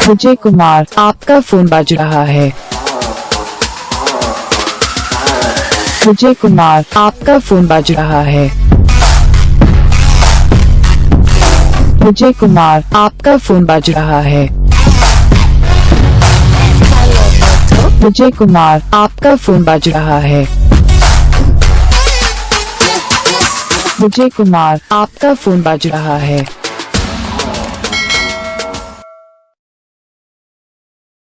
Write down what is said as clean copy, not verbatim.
विजय कुमार, आपका फोन बज रहा है। विजय कुमार, आपका फोन बज रहा है। विजय कुमार, आपका फोन बज रहा है। विजय कुमार, आपका फोन बज रहा है। विजय कुमार, आपका फोन बज रहा है।